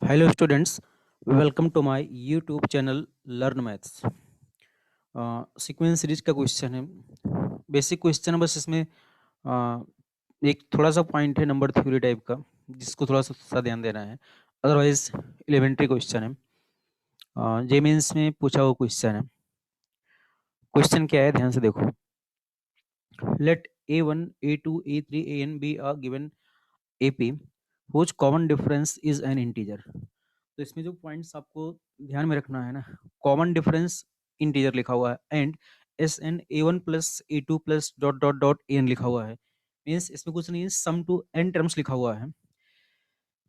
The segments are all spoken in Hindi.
Hello students, welcome to my YouTube channel Learn Maths। Sequence series का क्वेश्चन है, बेसिक क्वेश्चन है। बस इसमें अ, एक थोड़ा सा पॉइंट है नंबर थ्योरी टाइप का, जिसको थोड़ा सा ध्यान देना है। अदरवाइज एलिमेंट्री क्वेश्चन है, जे मीन्स में पूछा हुआ क्वेश्चन है। क्वेश्चन क्या है, ध्यान से देखो। Let a1 a2 a3 an be a given ap whose common difference is an integer। तो इसमें जो पॉइंट्स आपको ध्यान में रखना है ना, कॉमन डिफरेंस इंटीजर लिखा हुआ है and S N A one plus A two plus dot dot dot A N लिखा हुआ है। मीन्स इसमें कुछ नहीं है, सम टू एन टर्म्स लिखा हुआ है।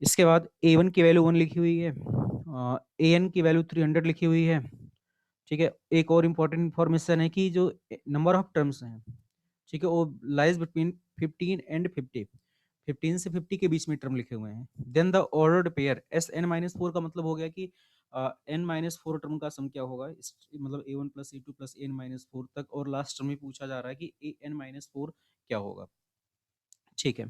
इसके बाद ए वन की वैल्यू 1 लिखी हुई है, ए एन की वैल्यू 300 लिखी हुई है। ठीक है, एक और इम्पॉर्टेंट इन्फॉर्मेशन है कि जो नंबर ऑफ टर्म्स हैं, ठीक है, वो लाइज बिटवीन 15 एंड 50। 15 से 50 के बीच में टर्म लिखे हुए हैं। Then the ordered pair S N minus four का मतलब हो गया कि एन माइनस फोर टर्म का सम क्या होगा, मतलब A one plus A two plus N minus four तक। और लास्ट टर्म में पूछा जा रहा है कि ए एन माइनस फोर क्या होगा। ठीक है,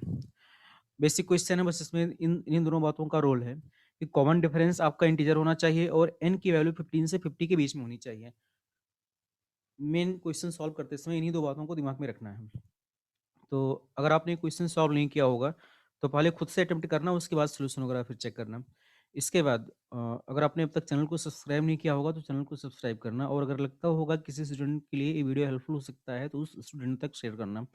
बेसिक क्वेश्चन है। बस इसमें इन इन दोनों बातों का रोल है कि कॉमन डिफरेंस आपका इंटीजर होना चाहिए और एन की वैल्यू 15 से 50 के बीच में होनी चाहिए। मेन क्वेश्चन सॉल्व करते समय इन्हीं दो बातों को दिमाग में रखना है। तो अगर आपने क्वेश्चन सॉल्व नहीं किया होगा तो पहले खुद से अटेम्प्ट करना, उसके बाद सोल्यूशन वगैरह फिर चेक करना। इसके बाद अगर आपने अब तक चैनल को सब्सक्राइब नहीं किया होगा तो चैनल को सब्सक्राइब करना, और अगर लगता होगा किसी स्टूडेंट के लिए ये वीडियो हेल्पफुल हो सकता है तो उस स्टूडेंट तक शेयर करना।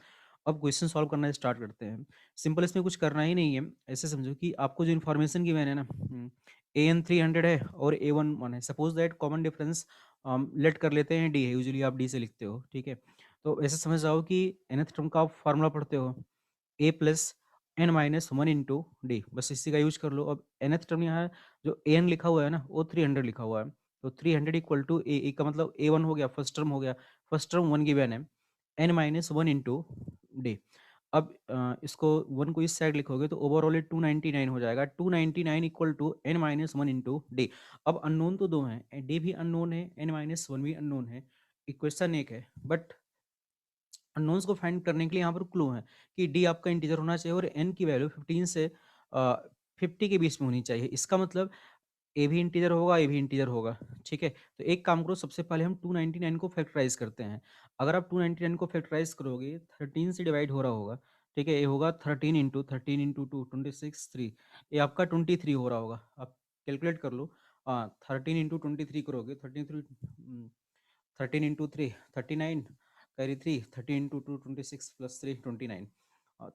अब क्वेश्चन सॉल्व करना स्टार्ट करते हैं। सिंपल, इसमें कुछ करना ही नहीं है। ऐसे समझो कि आपको जो इन्फॉर्मेशन की मैंने ना, ए एन 300 है और ए वन 1 है। Suppose that common difference let कर लेते हैं डी है, यूजुअली आप डी से लिखते हो। ठीक है, तो ऐसे समझ जाओ कि nth टर्म का आप फार्मूला पढ़ते हो, A plus N minus one into D, बस इसी का यूज कर लो। अब nth टर्म यहाँ जो ए एन लिखा हुआ है ना, वो 300 लिखा हुआ है। तो 300 इक्वल टू ए का मतलब ए वन हो गया, फर्स्ट टर्म हो गया। फर्स्ट टर्म वन गिवन है, N minus one into D. अब इसको वन को इस साइड लिखोगे तो ओवरऑल 299 हो जाएगा। 299 equal to N minus one into D. अब अननोन तो दो हैं, डी भी अननोन है, एन माइनस वन भी अननोन है। इक्वेशन एक है, बट अननोन्स को फाइंड करने के लिए यहाँ पर क्लू है कि डी आपका इंटीजर होना चाहिए और एन की वैल्यू 15 से 50 के बीच में होनी चाहिए। इसका मतलब ए भी इंटीजर होगा, ए भी इंटीजर होगा। ठीक है, तो एक काम करो, सबसे पहले हम 299 को फैक्टराइज करते हैं। अगर आप 299 को फैक्टराइज करोगे, 13 से डिवाइड हो रहा होगा। ठीक है, ये होगा 13 इंटू 2 26 3। ये आपका 23 हो रहा होगा। आप कैलकुलेट कर लो। 13 इंटू 23 करोगे, 13 into 3 39, carry 3, 13 into 2 26 plus 3 29।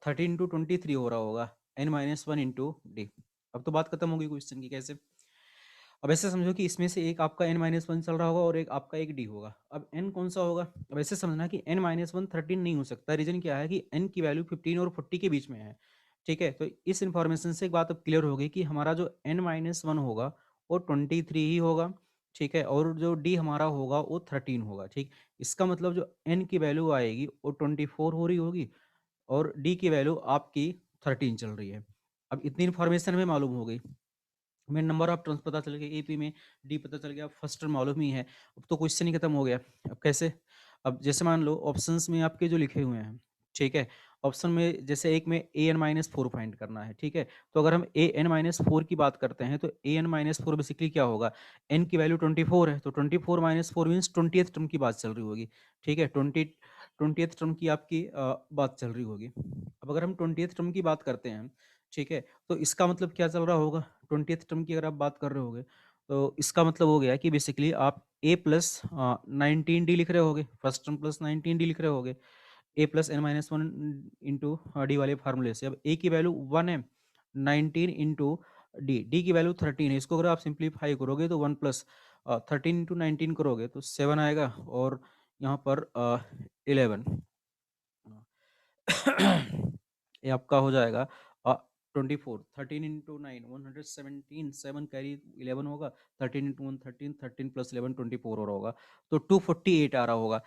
13 into 23 हो रहा होगा, N minus one into D. अब तो बात खत्म होगी क्वेश्चन की। कैसे? अब ऐसे समझो कि इसमें से एक आपका एन माइनस वन चल रहा होगा और एक आपका एक डी होगा। अब एन कौन सा होगा? अब ऐसे समझना कि एन माइनस वन 13 नहीं हो सकता। रीजन क्या है कि एन की वैल्यू 15 और 40 के बीच में है। ठीक है, तो इस इंफॉर्मेशन से एक बात अब क्लियर होगी कि हमारा जो एन माइनस वन होगा वो 23 ही होगा। ठीक है, और जो डी हमारा होगा वो 13 होगा। ठीक, इसका मतलब जो एन की वैल्यू आएगी वो 24 हो रही होगी और डी की वैल्यू आपकी 13 चल रही है। अब इतनी इन्फॉर्मेशन हमें मालूम हो गई, हमें नंबर ऑफ टर्म्स पता चल गया, एपी में डी पता चल गया, फर्स्ट टर्म मालूम ही है। अब तो क्वेश्चन ही खत्म हो गया। अब कैसे? अब जैसे मान लो ऑप्शंस में आपके जो लिखे हुए हैं, ठीक है, ऑप्शन में जैसे एक में A N minus four find करना है। ठीक है, तो अगर हम ए एन माइनस फोर की बात करते हैं तो A N minus four basically क्या होगा, एन की वैल्यू 24 है, तो 24 minus four means 20th term की बात चल रही होगी। ठीक है, 20th टर्म की आपकी बात चल रही होगी। अब अगर हम 20th टर्म की बात करते हैं, ठीक है, तो इसका मतलब क्या चल रहा होगा, 20th टर्म की अगर आप बात कर रहे होगे तो इसका मतलब हो गया कि बेसिकली आप ए प्लस 19 डी लिख रहे होगे, फर्स्ट टर्म प्लस 19 डी लिख रहे होगे, A plus N minus one into D वाले फार्मूले से। अब ए की वैल्यू 1 है, 19 इंटू डी, डी की वैल्यू 13 है। इसको अगर आप सिंप्लीफाई करोगे तो 1 प्लस 13 इंटू 19 करोगे तो 7 आएगा, और यहाँ पर 11 ये आपका हो जाएगा 24। 13 इंटू 9 117, 7 कैरी 11 होगा, 13 इंटू 1 13, 13 प्लस 11 24 हो रहा होगा, तो 248 आ रहा होगा।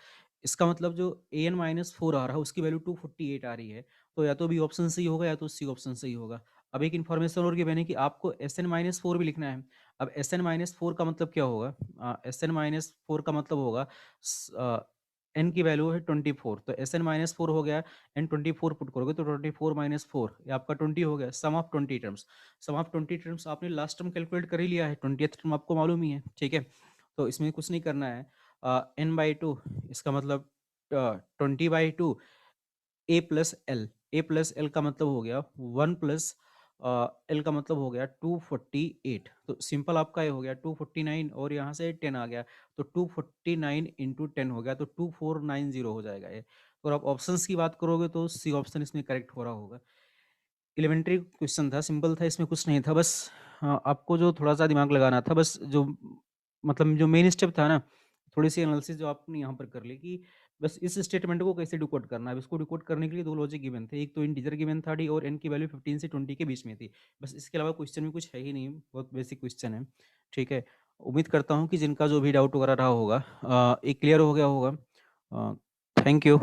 इसका मतलब जो ए एन माइनस फोर आ रहा है उसकी वैल्यू 248 आ रही है। तो या तो बी ऑप्शन सही होगा या तो सी ऑप्शन सही होगा। अब एक इन्फॉर्मेशन और गिवन है कि आपको एस एन माइनस फोर भी लिखना है। अब एस एन माइनस फोर का मतलब क्या होगा? एस एन माइनस फोर का मतलब होगा n की वैल्यू है 24, तो Sn माइनस 4 हो गया, n 24 पुट करोगे तो 24 माइनस 4 ये आपका 20 हो गया। Sum of 20 terms, sum of 20 terms आपने लास्ट टर्म कैलकुलेट कर ही लिया है, 20th टर्म आपको मालूम ही है, ठीक है। तो इसमें कुछ नहीं करना है, n/2 इसका मतलब 20/2 a प्लस एल का मतलब हो गया 1 प्लस एल का मतलब हो गया 248। तो सिंपल आपका ये हो गया 249 और यहाँ से 10 आ गया, तो 249 इंटू 10 हो गया, तो 2490 हो जाएगा ये। और आप ऑप्शंस की बात करोगे तो सी ऑप्शन इसमें करेक्ट हो रहा होगा। एलिमेंट्री क्वेश्चन था, सिंपल था, इसमें कुछ नहीं था, बस आपको जो थोड़ा सा दिमाग लगाना था, बस जो मतलब जो मेन स्टेप था ना, थोड़ी सी एनालिसिस जो आपने यहाँ पर कर ली कि बस इस स्टेटमेंट को कैसे डिकोड करना है। अब इसको डिकोड करने के लिए दो लॉजिक गिवन थे, एक तो इंटीजर गिवन था डी और एन की वैल्यू 15 से 20 के बीच में थी। बस इसके अलावा क्वेश्चन में कुछ है ही नहीं, बहुत बेसिक क्वेश्चन है, ठीक है। उम्मीद करता हूँ कि जिनका जो भी डाउट वगैरह रहा होगा ये क्लियर हो गया होगा। Thank you.